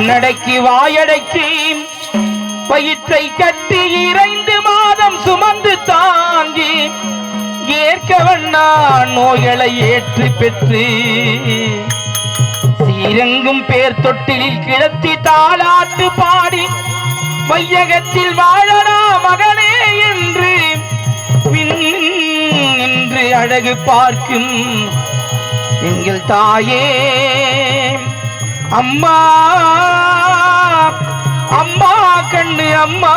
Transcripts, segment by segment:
கண்ணடக்கி வாயடக்கி பயிற்றை கட்டி 2 மாதம் சுமந்து தாங்கி ஏற்கவண்ணா நோய்களை ஏற்று பெற்று சீரங்கும் பேர் தொட்டிலில் கிடத்தி தாளாட்டு பாடி வையகத்தில் வாழனா மகனே என்று நின்று அழகு பார்க்கும் எங்கள் தாயே அம்மா அம்மா கண்ணு அம்மா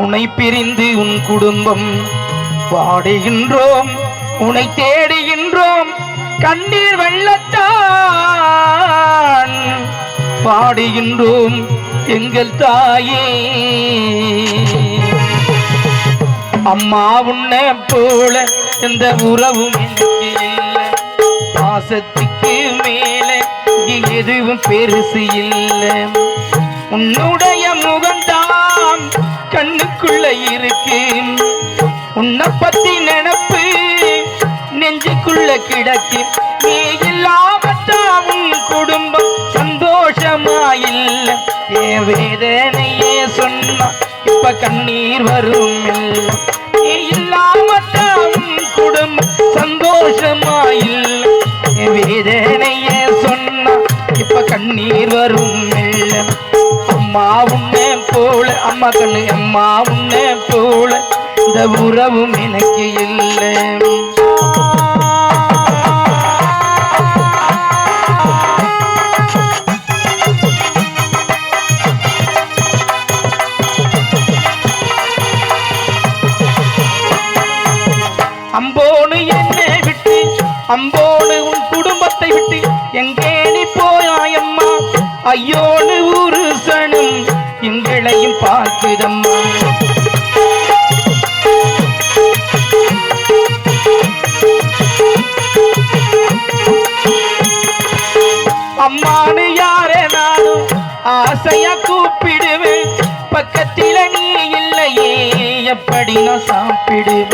உன்னை பிரிந்து உன் குடும்பம் பாடுகின்றோம் உன்னை தேடுகின்றோம் கண்ணீர் வெள்ளத்தான் பாடுகின்றோம் எங்கள் தாயே அம்மா உன்னை போல எந்த உறவும் இல்லை பாசத்துக்கு மேல எதுவும் பெருசு இல்லை உன்னுடைய முகம்தான் கண்ணுக்குள்ள இருக்கு உன்னை பத்தி நினைப்பு நெஞ்சுக்குள்ள கிடக்கு நீ இல்லாமத்தான் உன் குடும்பம் சந்தோஷமாயில்ல என் வேதனையே சொன்னா இப்ப கண்ணீர் வரும் இல்ல நீ இல்லாமத்தான் உன் குடும்பம் சந்தோஷமாயில்ல என் வேதனையே சொன்னா இப்ப கண்ணீர் வரும் இல்ல அம்மா உன்னை போல அம்மா கண்ணு அம்மா உன்னை போல இந்த உறவும் எனக்கு இல்லை அம்போனு என்னை விட்டு அம்போனு உன் குடும்பத்தை விட்டு எங்கே நீ போயாயம்மா ஐயோனு ஒரு சனம் எங்களையும் பார்க்குதம்மா அம்மானு யாரே நானும் ஆசையா கூப்பிடுவேன் பக்கத்தில நீ இல்லையே எப்படி நான் சாப்பிடுவேன்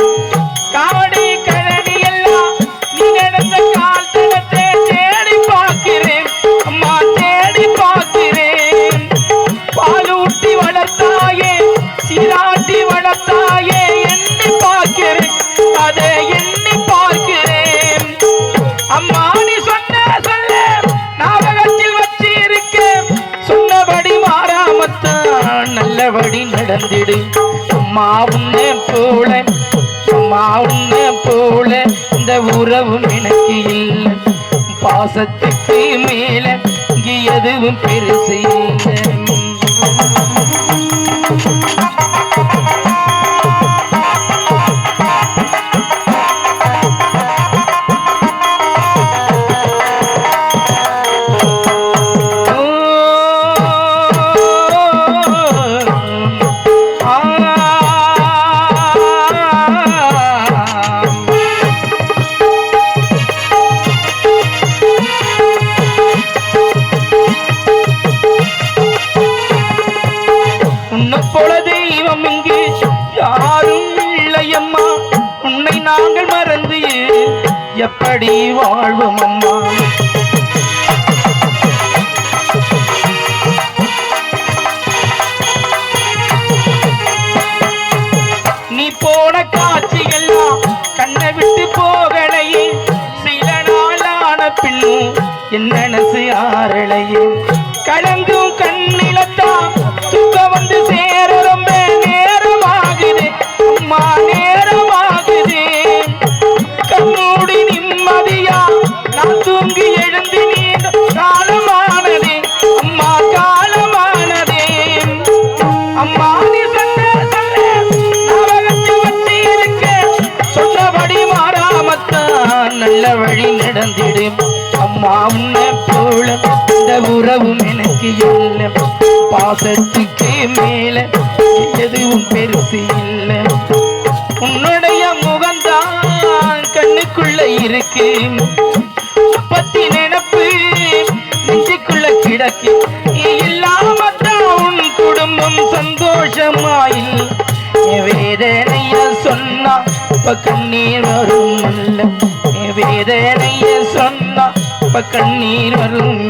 காவடி கழனி எல்லாம் நீ நடந்த கால் தடத்தை தேடி பார்க்கிறேன் அம்மா தேடி பார்க்கிறேன் பாலூட்டி வளர்த்தாயே சீராட்டி வளர்த்தாயே எண்ணி பார்க்கிறேன் அதை எண்ணி பார்க்கிறேன் அம்மா நீ சொன்ன சொல்ல ஞாபகத்தில் வச்சு இருக்கேன் சொன்னபடி மாறாமத்தான் நல்லபடி நடந்திடு அம்மா உன்னை போல அம்மா உன்னை போல இந்த உறவும் எனக்கு இல்லை பாசத்துக்கு மேல இங்கு எதுவும் பெருசு இல்லை உன்னை நாங்கள் மறந்து எப்படி வாழ்வோம் அம்மா நீ போன காட்சிகள்லாம் கண்ணை விட்டு போகலையே சில நாளான பின்னும் என் மனசு ஆறலையே கலங்கும் கண்ணிலத்தான் தூக்க வந்து சேர ரொம்ப நேரமாகுது அம்மா நேரமாகுது கண்ணூடி நிம்மதியா நான் தூங்கி எழுந்து நீ காலமானதே அம்மா காலமானதே அம்மா நீ சொன்ன ஞாபகத்தில் வச்சு இருக்க சொன்னபடி மாறாமத்தான் நல்ல வழி நடந்திடு அம்மா உன்னை போல இந்த உறவும் எனக்கு இல்லை பாசத்துக்கு மேல எதுவும் பெருசு இல்லை உன்னுடைய முகம்தான் கண்ணுக்குள்ள இருக்கு பத்தி நினைப்பு நெஞ்சுக்குள்ள கிடக்கு இல்லாமத்தான் உன் குடும்பம் சந்தோஷமாயில் வேதனைய சொன்னா இப்ப கண்ணீர் வரும் அல்ல வேதனைய சொன்னா இப்ப கண்ணீர் வரும்